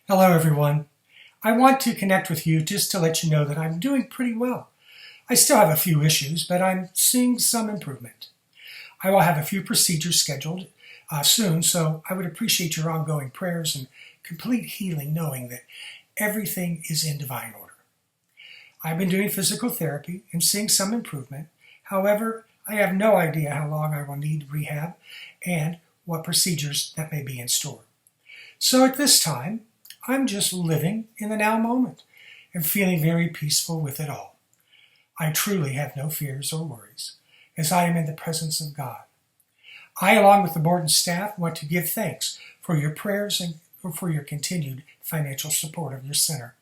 Hello, everyone. I want to connect with you just to let you know that I'm doing pretty well. I still have a few issues, but I'm seeing some improvement. I will have a few procedures scheduled soon, so I would appreciate your ongoing prayers and complete healing, knowing that everything is in divine order. I've been doing physical therapy and seeing some improvement. However, I have no idea how long I will need rehab and what procedures that may be in store. So at this time, I'm just living in the now moment and feeling very peaceful with it all. I truly have no fears or worries, as I am in the presence of God. I, along with the board and staff, want to give thanks for your prayers and for your continued financial support of your center.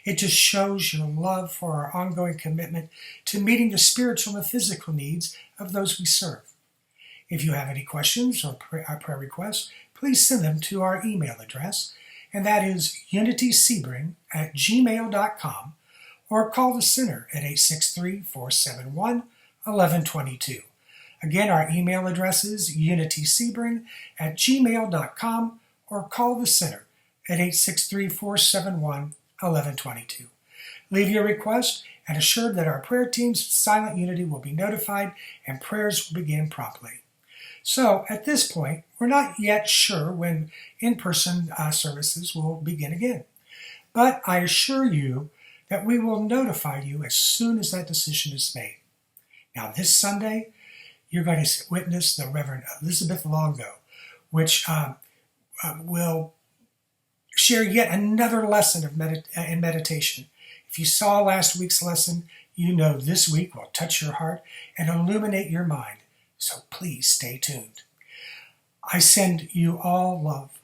It just shows your love for our ongoing commitment to meeting the spiritual and physical needs of those we serve. If you have any questions or prayer requests, please send them to our email address, and that is unitysebring@gmail.com, or call the center at 863-471-1122. Again, our email address is unitysebring@gmail.com, or call the center at 863-471-1122. Leave your request and assured that our prayer team's Silent Unity will be notified and prayers will begin promptly. So at this point, we're not yet sure when in-person services will begin again. But I assure you that we will notify you as soon as that decision is made. Now this Sunday, you're going to witness the Reverend Elizabeth Longo, which will share yet another lesson in meditation. If you saw last week's lesson, you know this week will touch your heart and illuminate your mind. So please stay tuned. I send you all love,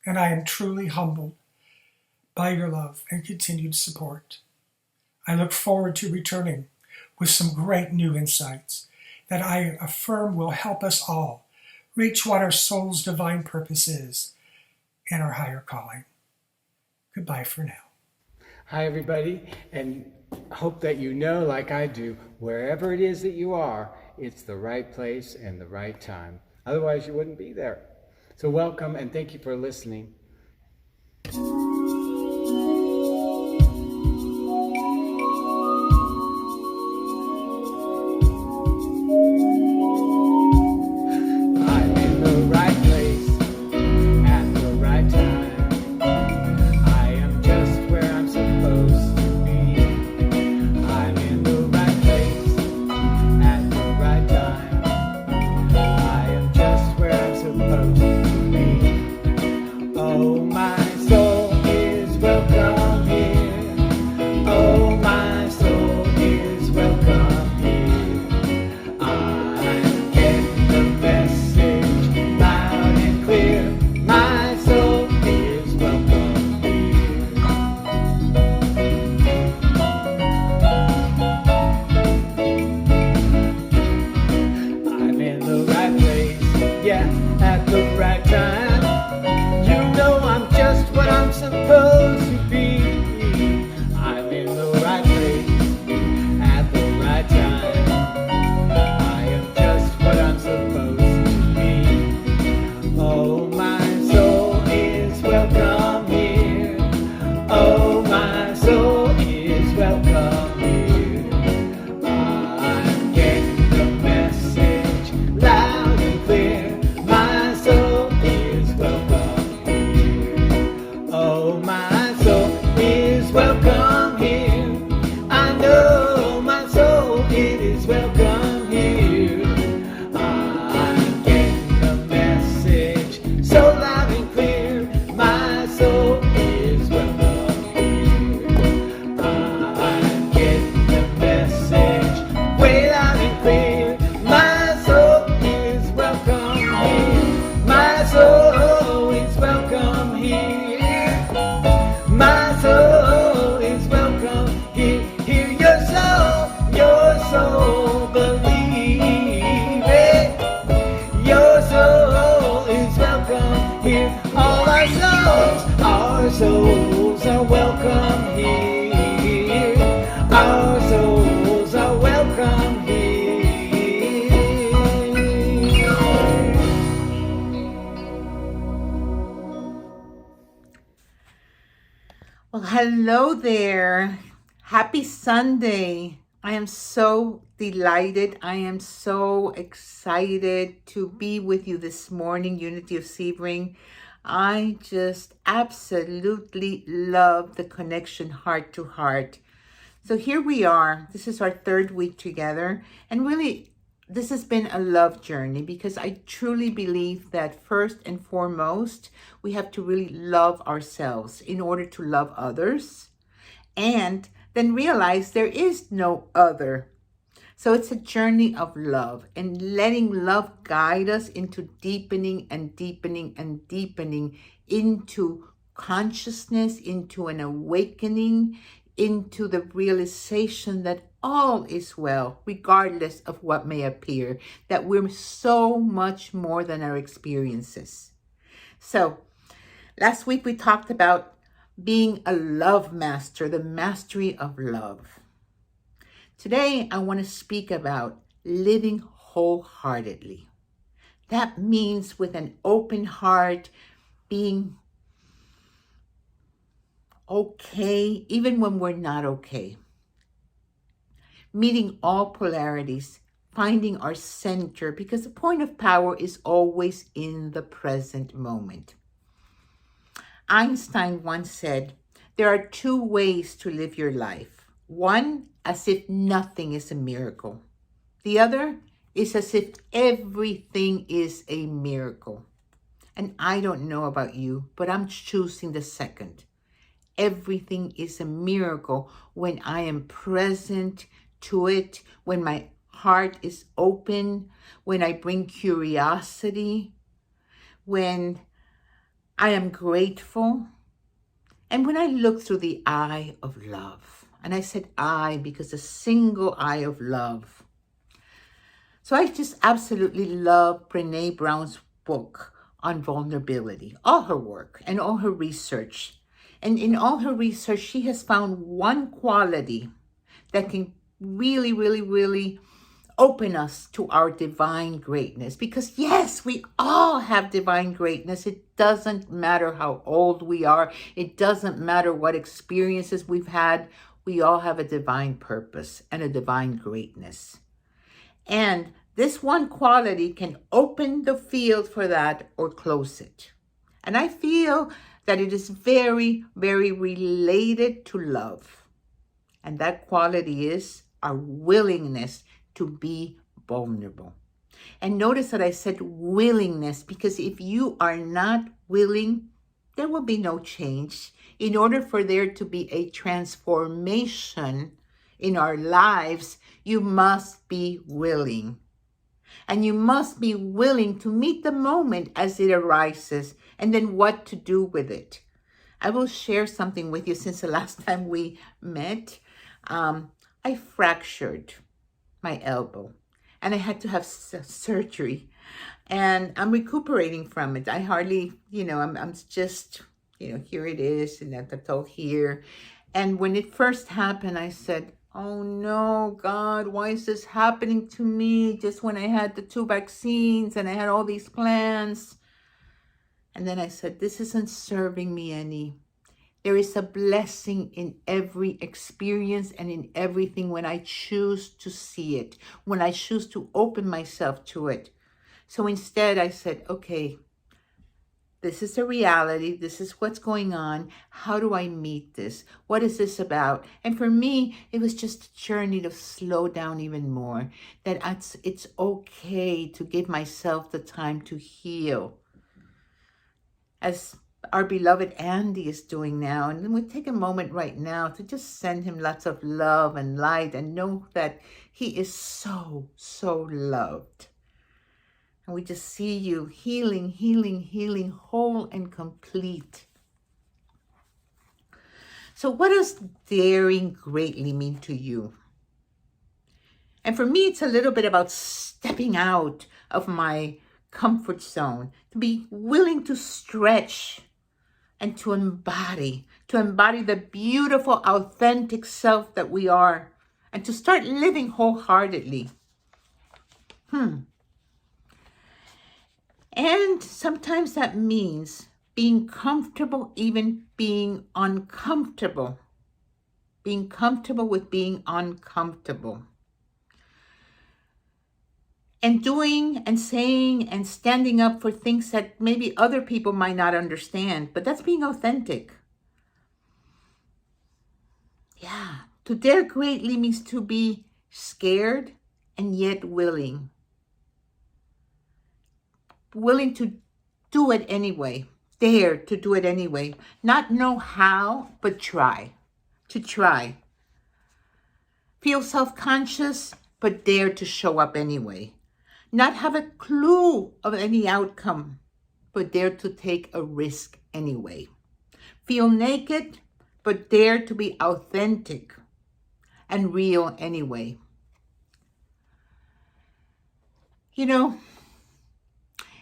and I am truly humbled by your love and continued support. I look forward to returning with some great new insights that I affirm will help us all reach what our soul's divine purpose is and our higher calling. Goodbye for now. Hi, everybody, and I hope that you know, like I do, wherever it is that you are, it's the right place and the right time. Otherwise, you wouldn't be there. So welcome, and thank you for listening. I'm in the right place at the right time. I am just where I'm supposed to be. I'm in the right place at the right time. I am just where I'm supposed to be. Oh, my soul is welcome here. Oh, my soul is welcome here. I'm getting the message loud and clear. My soul is welcome here. I'm in the right place, yeah, at the right time. You know I'm just what I'm supposed to be. I'm in the right place at the right time. I am just what I'm supposed to be. Oh, my soul is welcome here. Oh, my soul is welcome here. I'm getting the message loud and clear. My soul is welcome here. Oh, my soul is welcome here. I know my soul, it is welcome here. I'm getting the message so loud and clear. My soul is welcome here. I'm getting the message way loud and clear. My soul is welcome here. My soul is welcome here. My soul is welcome here. Hear your soul believe it. Your soul is welcome here. All our souls are welcome here. Our souls are welcome here. Well, hello there. Happy Sunday. I am so delighted. I am so excited to be with you this morning, Unity of Sebring. I just absolutely love the connection heart to heart. So here we are. This is our third week together. And really, this has been a love journey because I truly believe that first and foremost, we have to really love ourselves in order to love others and then realize there is no other. So it's a journey of love and letting love guide us into deepening and deepening and deepening into consciousness, into an awakening, into the realization that all is well, regardless of what may appear, that we're so much more than our experiences. So last week we talked about being a love master, the mastery of love. Today, I want to speak about living wholeheartedly. That means with an open heart, being okay, even when we're not okay. Meeting all polarities, finding our center, because the point of power is always in the present moment. Einstein once said, there are two ways to live your life. One, as if nothing is a miracle. The other is as if everything is a miracle. And I don't know about you, but I'm choosing the second. Everything is a miracle when I am present to it, when my heart is open, when I bring curiosity, when I am grateful, and when I look through the eye of love. And I said eye because a single eye of love. So I just absolutely love Brene Brown's book on vulnerability, all her work and all her research. And in all her research, she has found one quality that can really, really, really open us to our divine greatness. Because yes, we all have divine greatness. It doesn't matter how old we are. It doesn't matter what experiences we've had. We all have a divine purpose and a divine greatness. And this one quality can open the field for that or close it. And I feel that it is very, very related to love. And that quality is our willingness to be vulnerable. And notice that I said willingness, because if you are not willing, there will be no change. In order for there to be a transformation in our lives, you must be willing. And you must be willing to meet the moment as it arises and then what to do with it. I will share something with you since the last time we met. I fractured my elbow and I had to have surgery and I'm recuperating from it. I hardly, I'm just, here it is and at the toe here. And when it first happened, I said, oh no, God, why is this happening to me just when I had the 2 vaccines and I had all these plans? And then I said, this isn't serving me any. There is a blessing in every experience and in everything when I choose to see it, when I choose to open myself to it. So instead I said, okay, this is the reality. This is what's going on. How do I meet this? What is this about? And for me, it was just a journey to slow down even more. That it's okay to give myself the time to heal. As our beloved Andy is doing now. And then we take a moment right now to just send him lots of love and light and know that he is so, so loved. And we just see you healing, healing, healing, whole and complete. So what does daring greatly mean to you? And for me, it's a little bit about stepping out of my comfort zone, to be willing to stretch and to embody the beautiful, authentic self that we are, and to start living wholeheartedly. And sometimes that means being comfortable, even being uncomfortable, being comfortable with being uncomfortable, and doing and saying and standing up for things that maybe other people might not understand, but that's being authentic. Yeah, to dare greatly means to be scared and yet willing. Willing to do it anyway. Dare to do it anyway. Not know how, but try. To try. Feel self-conscious, but dare to show up anyway. Not have a clue of any outcome, but dare to take a risk anyway. Feel naked, but dare to be authentic and real anyway. You know,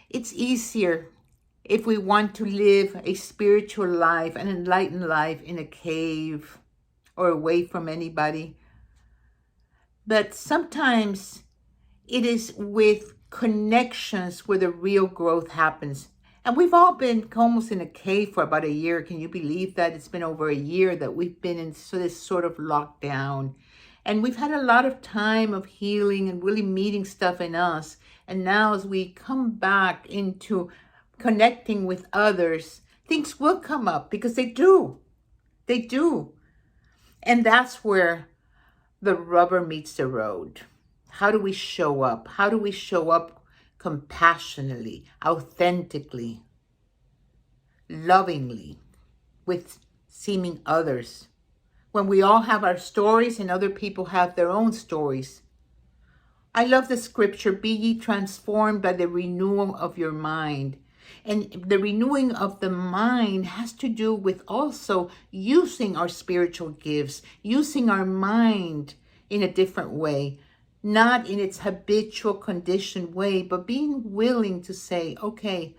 it's easier if we want to live a spiritual life, an enlightened life in a cave or away from anybody. But sometimes it is with connections where the real growth happens. And we've all been almost in a cave for about a year. Can you believe that? It's been over a year that we've been in this sort of lockdown. And we've had a lot of time of healing and really meeting stuff in us. And now as we come back into connecting with others, things will come up because they do. They do. And that's where the rubber meets the road. How do we show up? How do we show up compassionately, authentically, lovingly, with seeming others? When we all have our stories and other people have their own stories. I love the scripture, be ye transformed by the renewal of your mind. And the renewing of the mind has to do with also using our spiritual gifts, using our mind in a different way, not in its habitual conditioned way, but being willing to say, okay,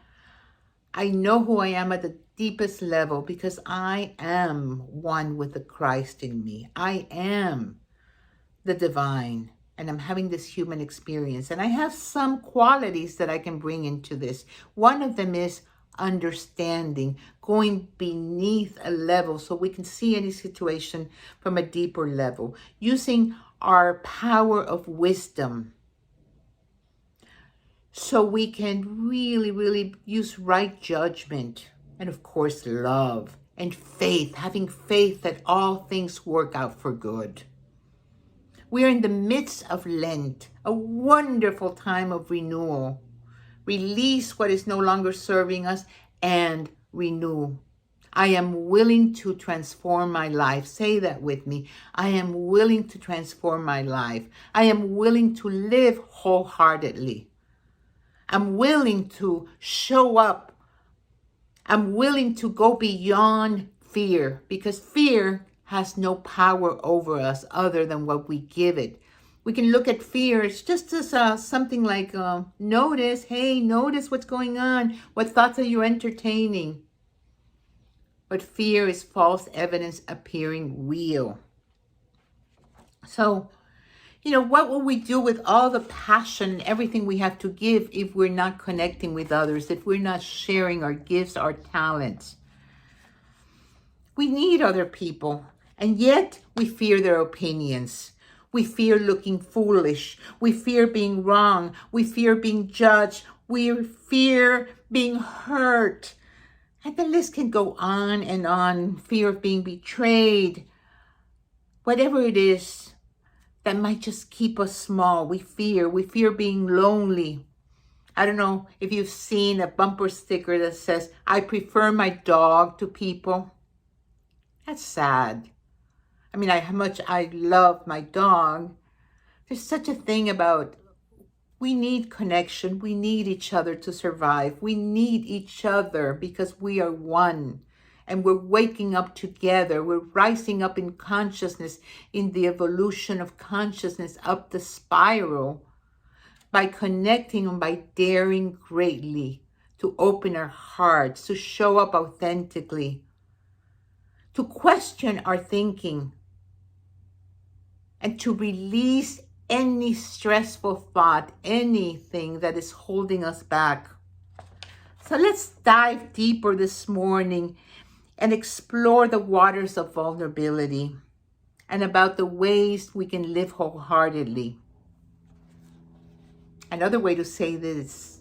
I know who I am at the deepest level because I am one with the Christ in me. I am the divine. And I'm having this human experience. And I have some qualities that I can bring into this. One of them is understanding, going beneath a level so we can see any situation from a deeper level. Using our power of wisdom so we can really, really use right judgment. And of course, love and faith, having faith that all things work out for good. We are in the midst of Lent, a wonderful time of renewal. Release what is no longer serving us and renew. I am willing to transform my life. Say that with me. I am willing to transform my life. I am willing to live wholeheartedly. I'm willing to show up. I'm willing to go beyond fear because fear has no power over us other than what we give it. We can look at fear, it's just as something like notice what's going on. What thoughts are you entertaining? But fear is false evidence appearing real. So, what will we do with all the passion and everything we have to give if we're not connecting with others, if we're not sharing our gifts, our talents? We need other people. And yet we fear their opinions. We fear looking foolish. We fear being wrong. We fear being judged. We fear being hurt. And the list can go on and on. Fear of being betrayed. Whatever it is that might just keep us small. We fear being lonely. I don't know if you've seen a bumper sticker that says, I prefer my dog to people. That's sad. I mean, how much I love my dog. There's such a thing about we need connection. We need each other to survive. We need each other because we are one. And we're waking up together. We're rising up in consciousness, in the evolution of consciousness up the spiral by connecting and by daring greatly to open our hearts, to show up authentically, to question our thinking, and to release any stressful thought, anything that is holding us back. So let's dive deeper this morning and explore the waters of vulnerability and about the ways we can live wholeheartedly. Another way to say this,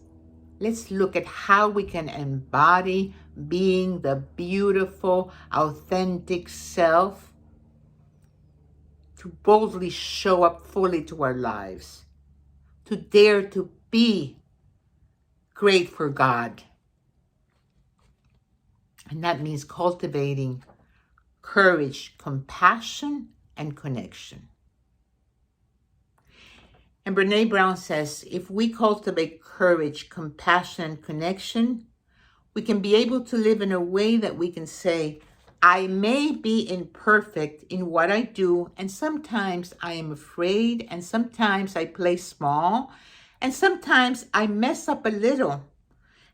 let's look at how we can embody being the beautiful, authentic self to boldly show up fully to our lives, to dare to be great for God. And that means cultivating courage, compassion, and connection. And Brené Brown says, if we cultivate courage, compassion, and connection, we can be able to live in a way that we can say, I may be imperfect in what I do, and sometimes I am afraid, and sometimes I play small, and sometimes I mess up a little,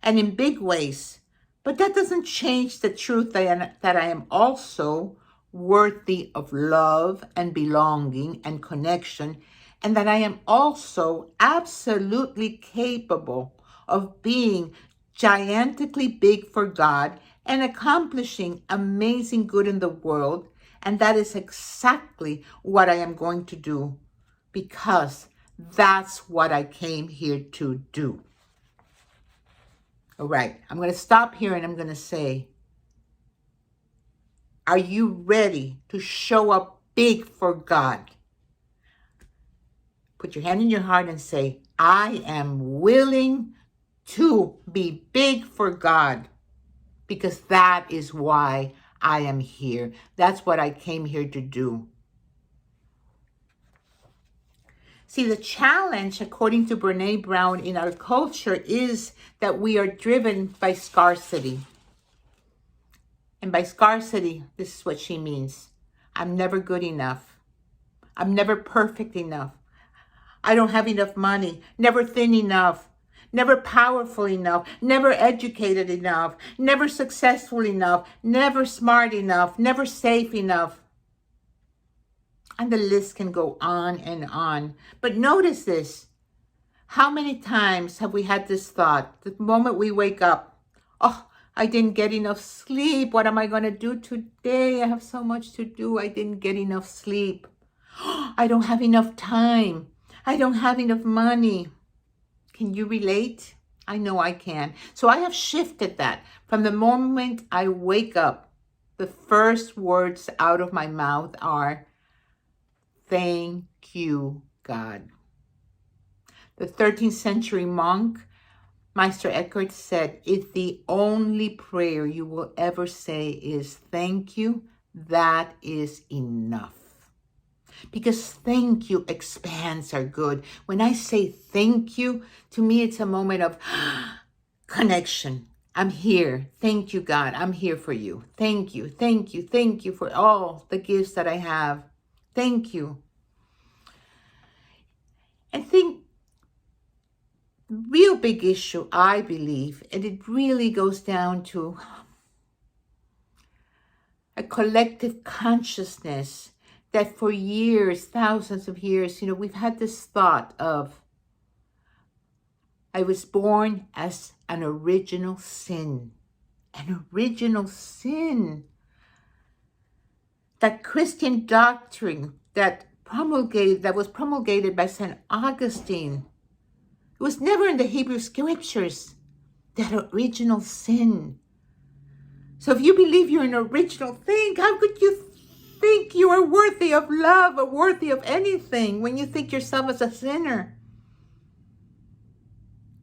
and in big ways. But that doesn't change the truth that I am also worthy of love and belonging and connection, and that I am also absolutely capable of being gigantically big for God and accomplishing amazing good in the world. And that is exactly what I am going to do, because that's what I came here to do. All right, I'm going to stop here and I'm going to say, are you ready to show up big for God? Put your hand in your heart and say, I am willing to be big for God, because that is why I am here. That's what I came here to do. See, the challenge, according to Brené Brown, in our culture is that we are driven by scarcity. And by scarcity, this is what she means. I'm never good enough. I'm never perfect enough. I don't have enough money, never thin enough, never powerful enough, never educated enough, never successful enough, never smart enough, never safe enough. And the list can go on and on. But notice this. How many times have we had this thought, the moment we wake up, oh, I didn't get enough sleep. What am I going to do today? I have so much to do. I didn't get enough sleep. I don't have enough time. I don't have enough money. Can you relate? I know I can. So I have shifted that. From the moment I wake up, the first words out of my mouth are, thank you, God. The 13th century monk, Meister Eckhart, said, if the only prayer you will ever say is thank you, that is enough. Because thank you expands our good. When I say thank you, to me it's a moment of connection. I'm here. Thank you, God. I'm here for you. Thank you. Thank you. Thank you for all the gifts that I have. Thank you. I think the real big issue, I believe, and it really goes down to a collective consciousness that for years, thousands of years, we've had this thought of, I was born as an original sin. An original sin. That Christian doctrine that was promulgated by St. Augustine. It was never in the Hebrew scriptures. That original sin. So if you believe you're an original thing, how could you think you are worthy of love or worthy of anything when you think yourself as a sinner?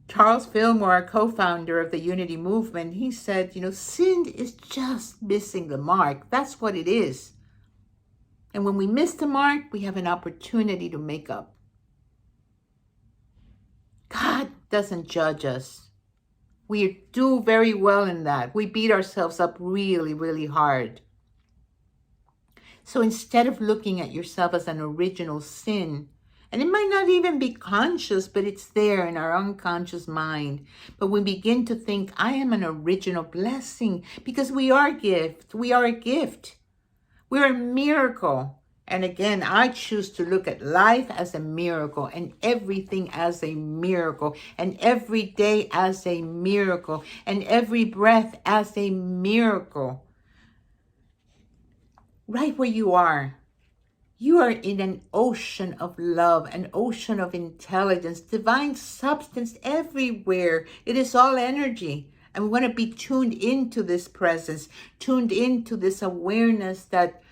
Charles Fillmore, a co-founder of the Unity Movement, he said, sin is just missing the mark. That's what it is. And when we miss the mark, we have an opportunity to make up. God doesn't judge us. We do very well in that. We beat ourselves up really, really hard. So instead of looking at yourself as an original sin, and it might not even be conscious, but it's there in our unconscious mind. But we begin to think, I am an original blessing, because we are a gift. We are a gift. We're a miracle. And again, I choose to look at life as a miracle and everything as a miracle and every day as a miracle and every breath as a miracle. Right where you are in an ocean of love, an ocean of intelligence, divine substance everywhere. It is all energy. And we want to be tuned into this presence, tuned into this awareness that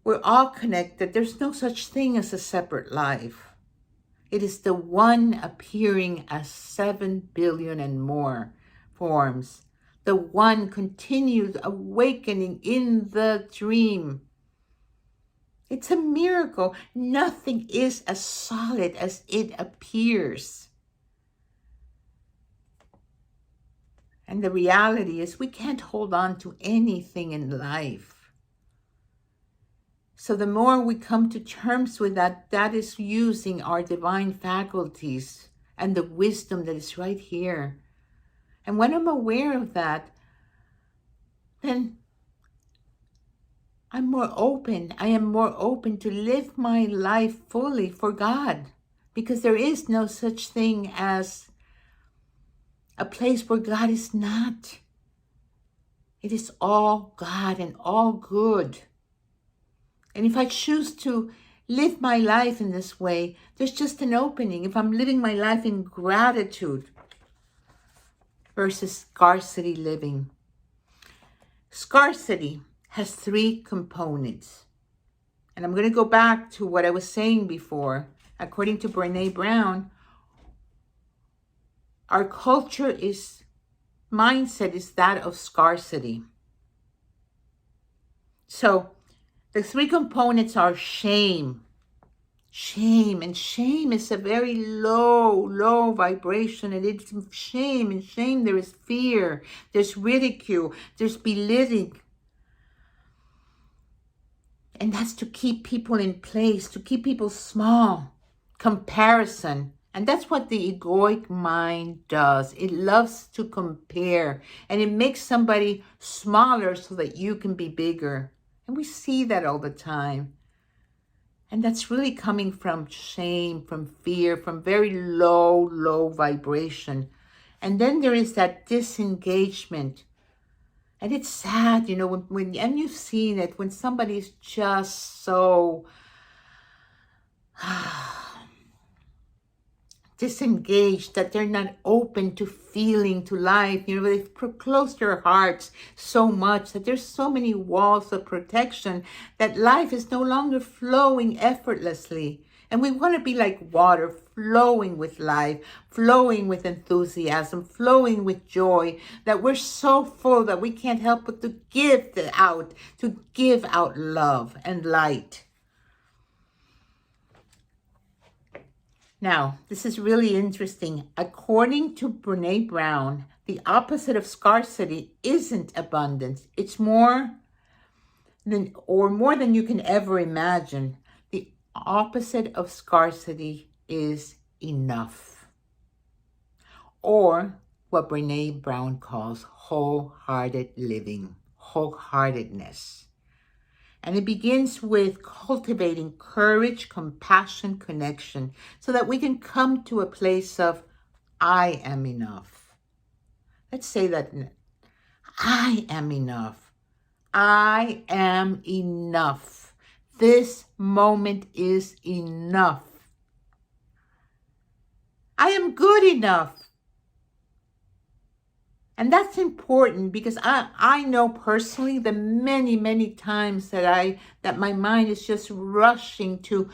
we're all connected. There's no such thing as a separate life. It is the one appearing as 7 billion and more forms. The one continued awakening in the dream. It's a miracle. Nothing is as solid as it appears. And the reality is we can't hold on to anything in life. So the more we come to terms with that, that is using our divine faculties and the wisdom that is right here. And when I'm aware of that, then I'm more open. I am more open to live my life fully for God, because there is no such thing as a place where God is not. It is all God and all good. And if I choose to live my life in this way, there's just an opening. If I'm living my life in gratitude versus scarcity living. Scarcity has 3 components. And I'm going to go back to what I was saying before. According to Brené Brown, our mindset is that of scarcity. So the 3 components are shame. And shame is a very low vibration. And it's shame. In shame, there is fear, there's ridicule, there's belittling. And that's to keep people in place, to keep people small. Comparison. And that's what the egoic mind does. It loves to compare. And it makes somebody smaller so that you can be bigger. And we see that all the time. And that's really coming from shame, from fear, from very low vibration. And then there is that disengagement. And it's sad, you know, when and you've seen it, when somebody's just so disengaged that they're not open to feeling, to life. You know, they've closed their hearts so much that there's so many walls of protection that life is no longer flowing effortlessly. And we want to be like water, flowing with life, flowing with enthusiasm, flowing with joy, that we're so full that we can't help but to give out love and light. Now, this is really interesting. According to Brené Brown, the opposite of scarcity isn't abundance. It's more than you can ever imagine. The opposite of scarcity is enough. Or what Brené Brown calls wholehearted living, wholeheartedness. And it begins with cultivating courage, compassion, connection, so that we can come to a place of, I am enough. Let's say that. I am enough. I am enough. This moment is enough. I am good enough. And that's important because I know personally the many times that my mind is just rushing to,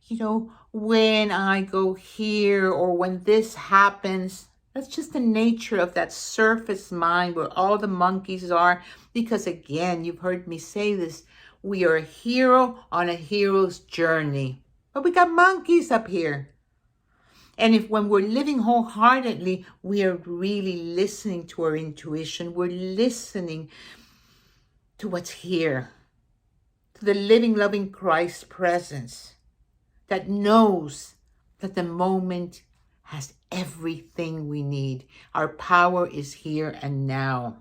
you know, when I go here or when this happens. That's just the nature of that surface mind where all the monkeys are. Because again, you've heard me say this, we are a hero on a hero's journey. But we got monkeys up here. And when we're living wholeheartedly, we are really listening to our intuition. We're listening to what's here, to the living, loving Christ presence that knows that the moment has everything we need. Our power is here and now.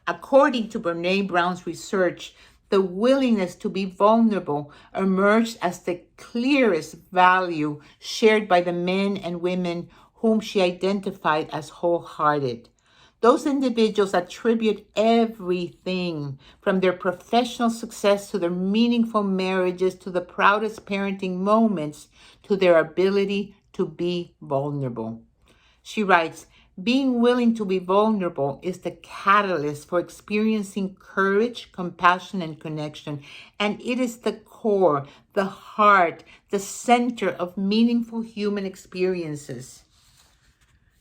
According to Brené Brown's research, The willingness to be vulnerable emerged as the clearest value shared by the men and women whom she identified as wholehearted. Those individuals attribute everything from their professional success to their meaningful marriages to the proudest parenting moments to their ability to be vulnerable. She writes, being willing to be vulnerable is the catalyst for experiencing courage, compassion, and connection. And it is the core, the heart, the center of meaningful human experiences.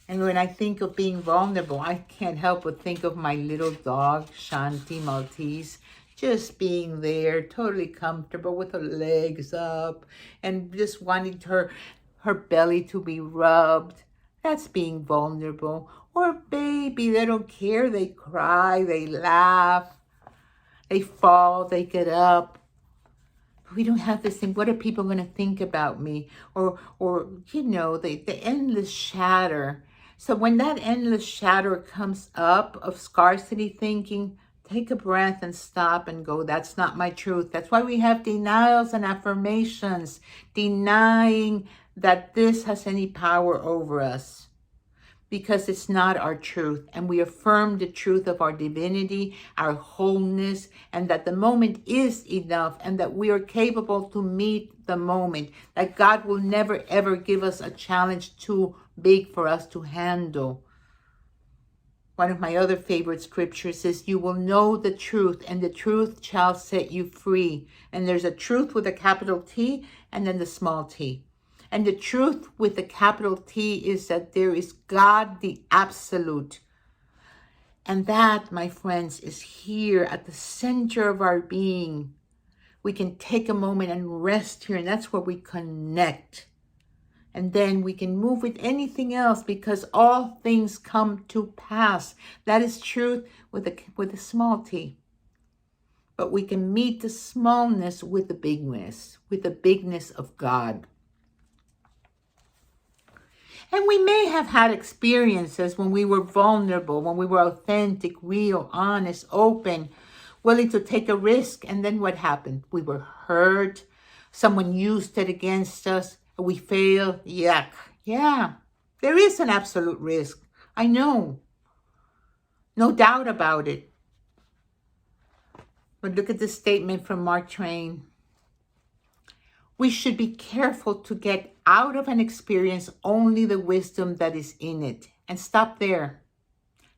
And when I think of being vulnerable, I can't help but think of my little dog, Shanti Maltese, just being there, totally comfortable with her legs up and just wanting her belly to be rubbed. That's being vulnerable. Or baby, they don't care. They cry, they laugh, they fall, they get up. We don't have this thing, what are people going to think about me? Or the endless chatter. So when that endless chatter comes up of scarcity thinking, take a breath and stop and go, that's not my truth. That's why we have denials and affirmations, denying that this has any power over us. Because it's not our truth. And we affirm the truth of our divinity, our wholeness, and that the moment is enough and that we are capable to meet the moment. That God will never ever give us a challenge too big for us to handle. One of my other favorite scriptures is, you will know the truth and the truth shall set you free. And there's a truth with a capital T and then the small t. And the truth with the capital T is that there is God, the absolute. And that, my friends, is here at the center of our being. We can take a moment and rest here, and that's where we connect. And then we can move with anything else because all things come to pass. That is truth with a small t. But we can meet the smallness with the bigness of God. And we may have had experiences when we were vulnerable, when we were authentic, real, honest, open, willing to take a risk. And then what happened? We were hurt. Someone used it against us. We failed. Yuck. Yeah, there is an absolute risk. I know. No doubt about it. But look at this statement from Mark Twain. We should be careful to get out of an experience only the wisdom that is in it. And stop there.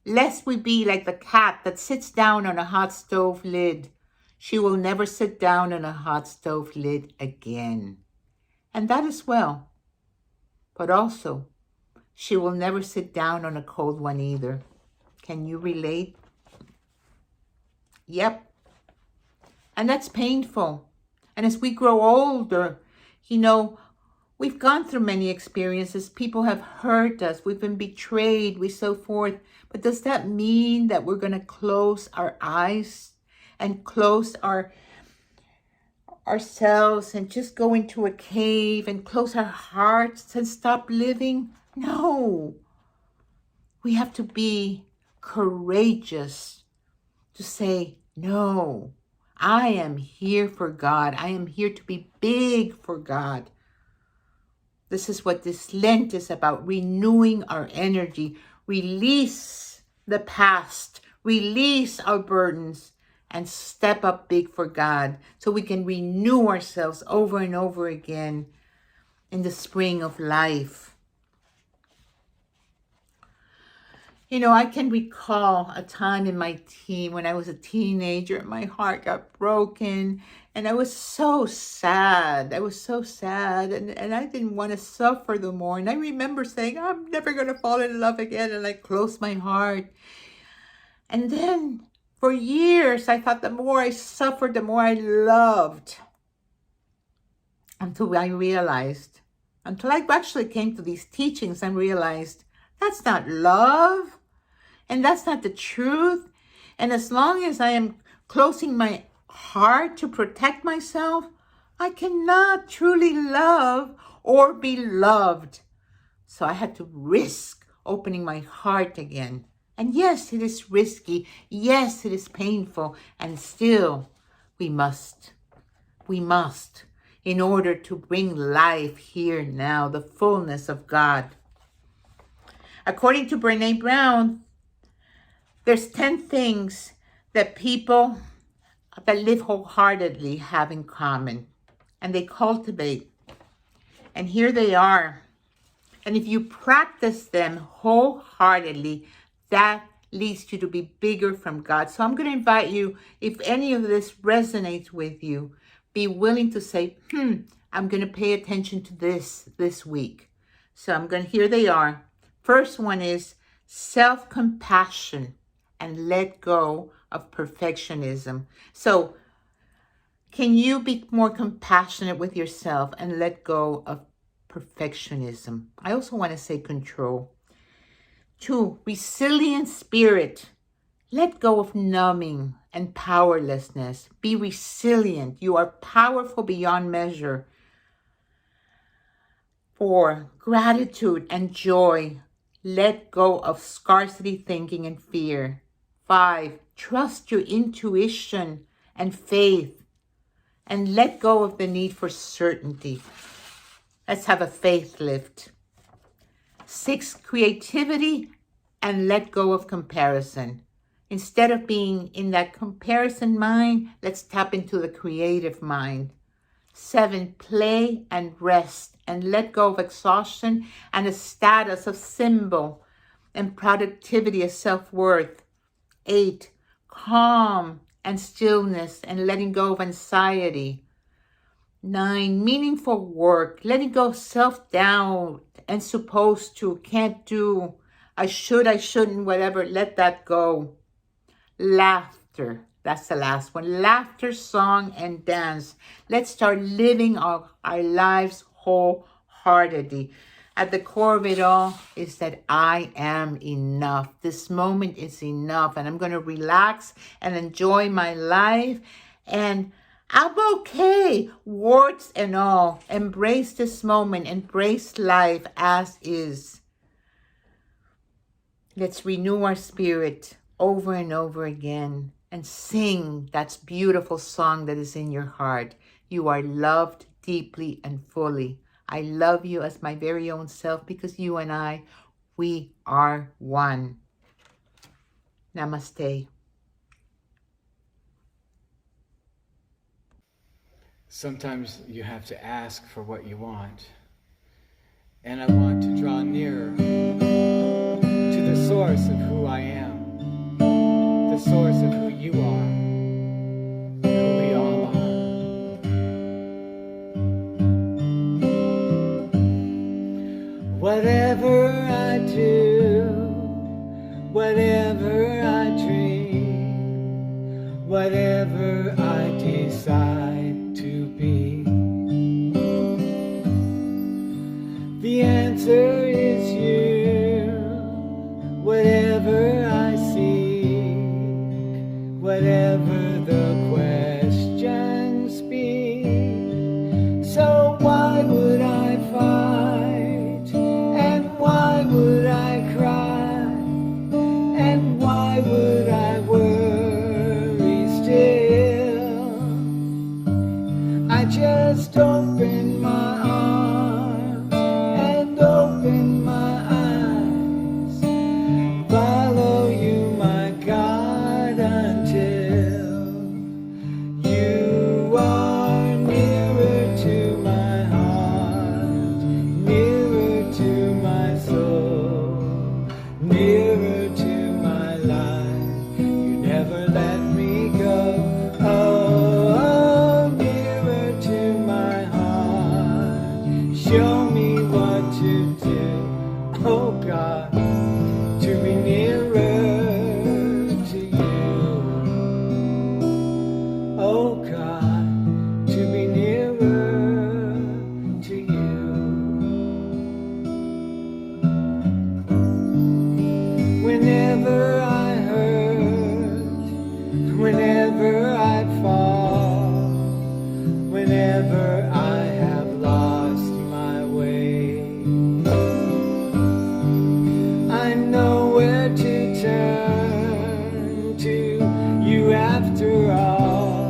Lest we be like the cat that sits down on a hot stove lid. She will never sit down on a hot stove lid again. And that is well. But also, she will never sit down on a cold one either. Can you relate? Yep. And that's painful. And as we grow older, we've gone through many experiences. People have hurt us. We've been betrayed. So forth. But does that mean that we're going to close our eyes and close ourselves and just go into a cave and close our hearts and stop living? No. We have to be courageous to say, no. I am here for God. I am here to be big for God. This is what this Lent is about, renewing our energy, release the past, release our burdens, and step up big for God so we can renew ourselves over and over again in the spring of life. I can recall a time in my teen when I was a teenager and my heart got broken and I was so sad. And I didn't want to suffer no more. And I remember saying, I'm never going to fall in love again. And I closed my heart. And then for years, I thought the more I suffered, the more I loved. Until I actually came to these teachings and realized that's not love. And that's not the truth. And as long as I am closing my heart to protect myself, I cannot truly love or be loved. So I had to risk opening my heart again. And yes, it is risky. Yes, it is painful. And still, We must. We must. In order to bring life here now, the fullness of God. According to Brené Brown, there's 10 things that people that live wholeheartedly have in common. And they cultivate. And here they are. And if you practice them wholeheartedly, that leads you to be bigger from God. So I'm going to invite you, if any of this resonates with you, be willing to say, I'm going to pay attention to this week. So here they are. First one is self-compassion and let go of perfectionism. So can you be more compassionate with yourself and let go of perfectionism? I also want to say control. 2, resilient spirit. Let go of numbing and powerlessness. Be resilient. You are powerful beyond measure. 4, gratitude and joy. Let go of scarcity thinking and fear. 5, trust your intuition and faith. And let go of the need for certainty. Let's have a faith lift. 6, creativity and let go of comparison. Instead of being in that comparison mind, let's tap into the creative mind. 7, play and rest and let go of exhaustion and a status of symbol and productivity as self-worth. 8, calm and stillness and letting go of anxiety. 9, meaningful work, letting go of self-doubt and supposed to, can't do, I should, I shouldn't, whatever, let that go. Laughter, that's the last one. Laughter, song, and dance. Let's start living our lives wholeheartedly. At the core of it all is that I am enough. This moment is enough, and I'm going to relax and enjoy my life. And I'm okay, warts and all. Embrace this moment. Embrace life as is. Let's renew our spirit over and over again and sing that beautiful song that is in your heart. You are loved deeply and fully. I love you as my very own self because you and I, we are one. Namaste. Sometimes you have to ask for what you want. And I want to draw nearer to the source of who I am, the source of who you are, who we all are. Whatever I do, whatever I dream, whatever I decide to be, the answer is you. Whatever I seek, whatever the questions be. So why would I fight? And why would I cry? And why would I worry still? I just open my arms and open my eyes, follow you, my God, until you are nearer to my heart, nearer to my soul, nearer to my life. You never let me go. Oh, nearer to my heart. Show me what to do, oh God, to be nearer to you. Oh God, to be nearer to you. Whenever I hurt, whenever I fall, whenever I have lost my way, I know where to turn to you after all.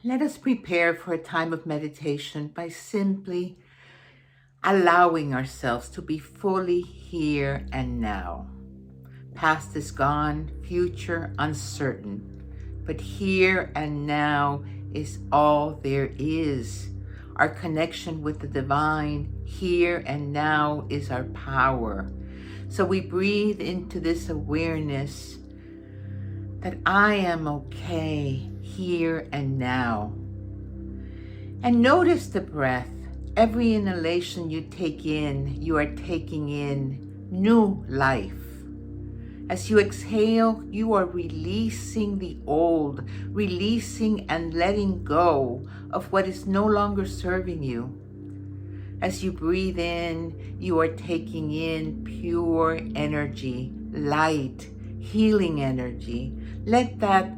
Let us prepare for a time of meditation by simply allowing ourselves to be fully here and now. Past is gone, future uncertain, but here and now is all there is. Our connection with the divine here and now is our power. So we breathe into this awareness that I am okay here and now. And notice the breath. Every inhalation you take in, you are taking in new life. As you exhale, you are releasing the old, releasing and letting go of what is no longer serving you. As you breathe in, you are taking in pure energy, light, healing energy. Let that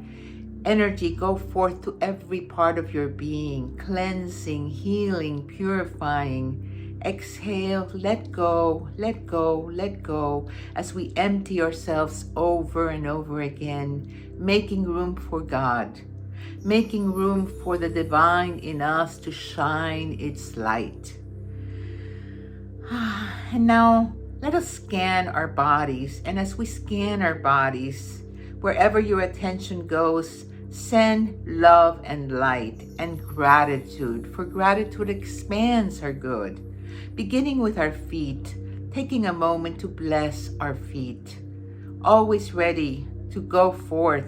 energy go forth to every part of your being, cleansing, healing, purifying. Exhale, let go, let go, let go, as we empty ourselves over and over again, making room for God, making room for the divine in us to shine its light. And now let us scan our bodies. And as we scan our bodies, wherever your attention goes, send love and light and gratitude, for gratitude expands our good. Beginning with our feet, taking a moment to bless our feet, always ready to go forth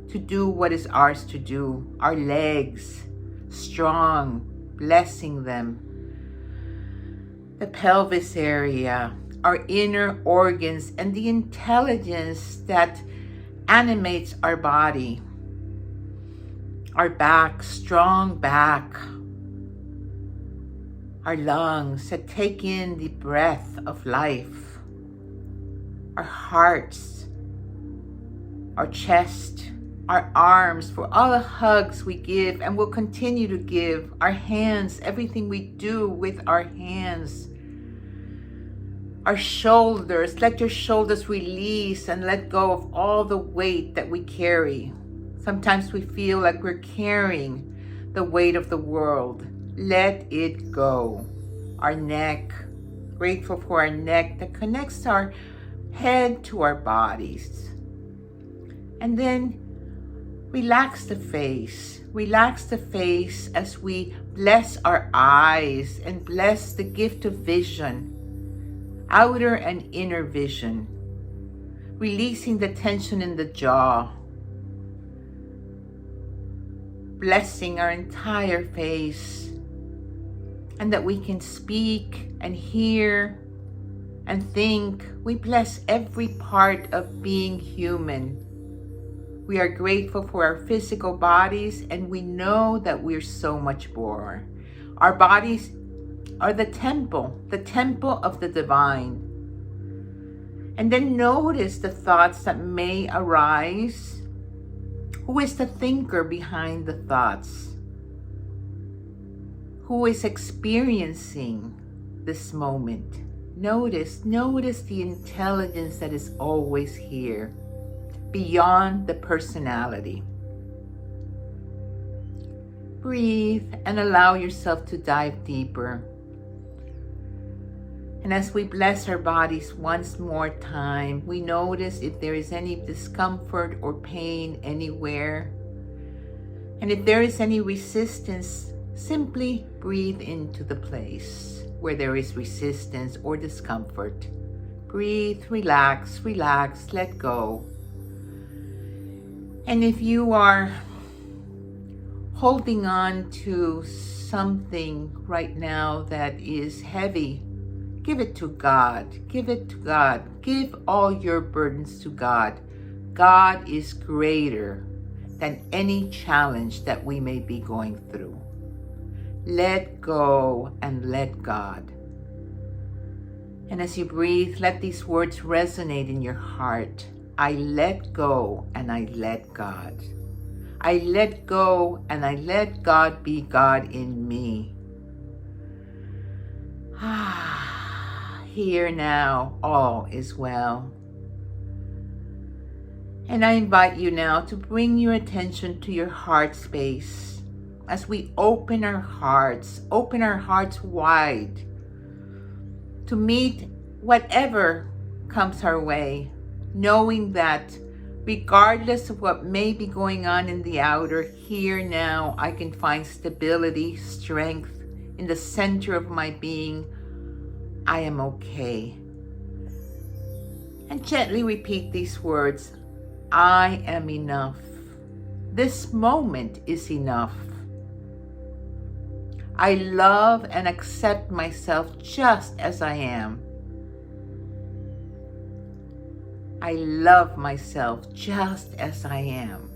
to do what is ours to do. Our legs, strong, blessing them. The pelvis area, our inner organs, and the intelligence that animates our body. Our back, strong back. Our lungs that take in the breath of life. Our hearts, our chest, our arms, for all the hugs we give and will continue to give. Our hands, everything we do with our hands. Our shoulders, let your shoulders release and let go of all the weight that we carry. Sometimes we feel like we're carrying the weight of the world. Let it go. Our neck, grateful for our neck that connects our head to our bodies. And then relax the face. Relax the face as we bless our eyes and bless the gift of vision, outer and inner vision, releasing the tension in the jaw, blessing our entire face, and that we can speak and hear and think. We bless every part of being human. We are grateful for our physical bodies, and we know that we're so much more. Our bodies are the temple of the divine. And then notice the thoughts that may arise. Who is the thinker behind the thoughts? Who is experiencing this moment? Notice the intelligence that is always here, beyond the personality. Breathe and allow yourself to dive deeper. And as we bless our bodies once more time, we notice if there is any discomfort or pain anywhere. And if there is any resistance, simply breathe into the place where there is resistance or discomfort. Breathe, relax, let go. And if you are holding on to something right now that is heavy, give it to God. Give it to God. Give all your burdens to God. God is greater than any challenge that we may be going through. Let go and let God. And as you breathe, let these words resonate in your heart. I let go and I let God. I let go and I let God be God in me. Here now, all is well. And I invite you now to bring your attention to your heart space as we open our hearts wide to meet whatever comes our way, knowing that regardless of what may be going on in the outer, here now I can find stability, strength in the center of my being. I am okay. And gently repeat these words. I am enough. This moment is enough. I love and accept myself just as I am. I love myself just as I am.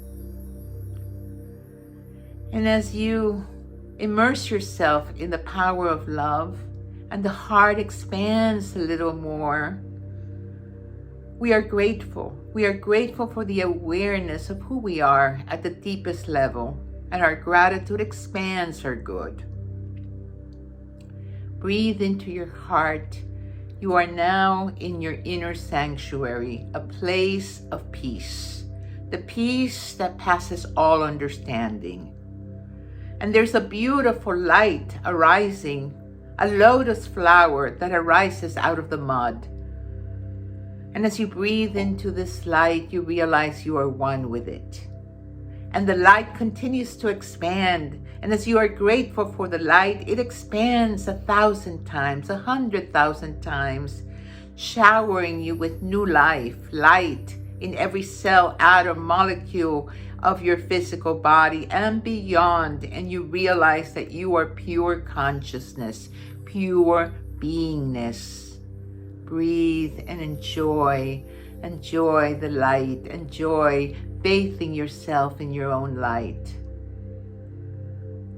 And as you immerse yourself in the power of love and the heart expands a little more, we are grateful. We are grateful for the awareness of who we are at the deepest level, and our gratitude expands our good. Breathe into your heart. You are now in your inner sanctuary, a place of peace, the peace that passes all understanding. And there's a beautiful light arising, a lotus flower that arises out of the mud. And as you breathe into this light, you realize you are one with it. And the light continues to expand. And as you are grateful for the light, it expands 1,000 times, 100,000 times, showering you with new life, light in every cell, atom, molecule of your physical body and beyond. And you realize that you are pure consciousness, pure beingness. Breathe and enjoy the light, enjoy bathing yourself in your own light,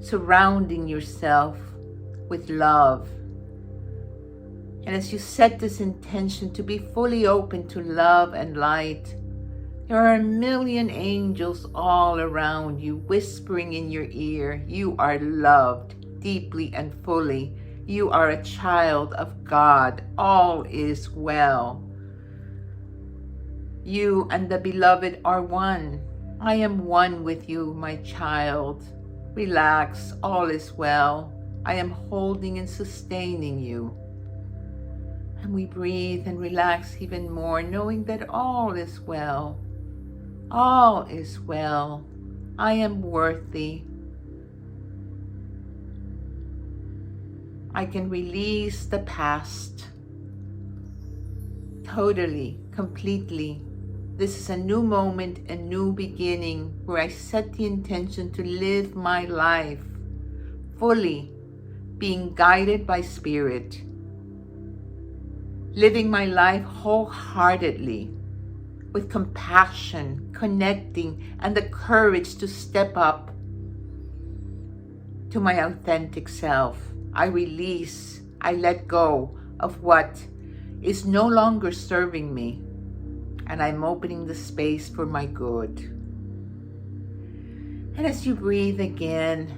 surrounding yourself with love. And as you set this intention to be fully open to love and light, there are a million angels all around you, whispering in your ear, you are loved deeply and fully. You are a child of God. All is well. You and the beloved are one. I am one with you, my child. Relax, all is well. I am holding and sustaining you. And we breathe and relax even more, knowing that all is well. All is well. I am worthy. I can release the past totally, completely. This is a new moment, a new beginning where I set the intention to live my life fully, being guided by spirit, living my life wholeheartedly with compassion, connecting, and the courage to step up to my authentic self. I release, I let go of what is no longer serving me, and I'm opening the space for my good. And as you breathe again,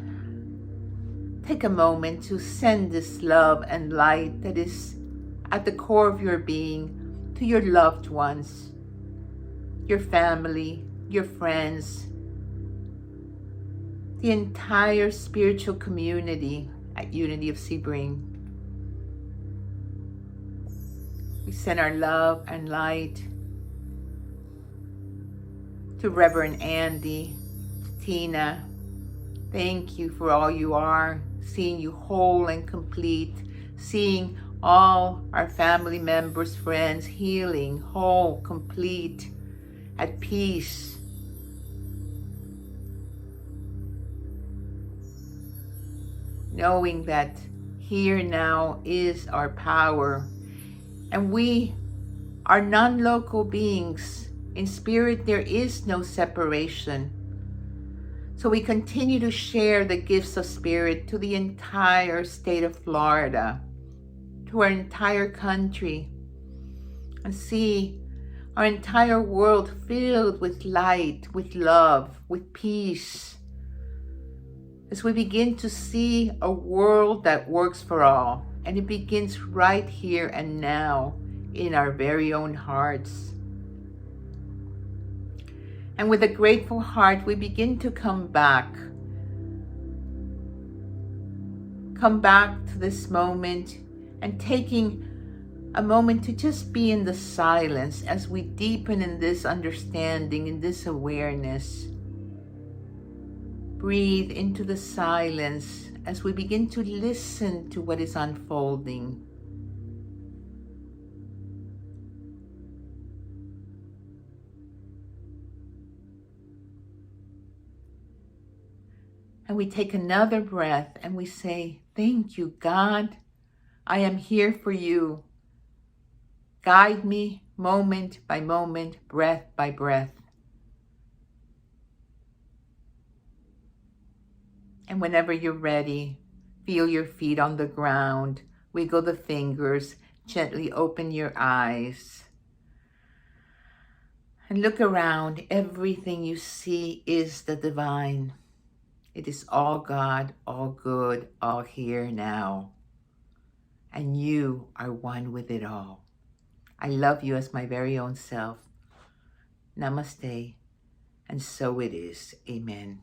take a moment to send this love and light that is at the core of your being to your loved ones, your family, your friends, the entire spiritual community at Unity of Sebring. We send our love and light to Reverend Andy, to Tina. Thank you for all you are, seeing you whole and complete, seeing all our family members, friends, healing, whole, complete, at peace. Knowing that here now is our power, and we are non-local beings. In spirit, there is no separation. So we continue to share the gifts of spirit to the entire state of Florida, to our entire country, and see our entire world filled with light, with love, with peace. As we begin to see a world that works for all, and it begins right here and now in our very own hearts. And with a grateful heart, we begin to come back to this moment and taking a moment to just be in the silence as we deepen in this understanding, in this awareness. Breathe into the silence as we begin to listen to what is unfolding. And we take another breath and we say, thank you, God. I am here for you. Guide me moment by moment, breath by breath. And whenever you're ready, feel your feet on the ground, wiggle the fingers, gently open your eyes. And look around. Everything you see is the divine. It is all God, all good, all here now. And you are one with it all. I love you as my very own self. Namaste. And so it is. Amen.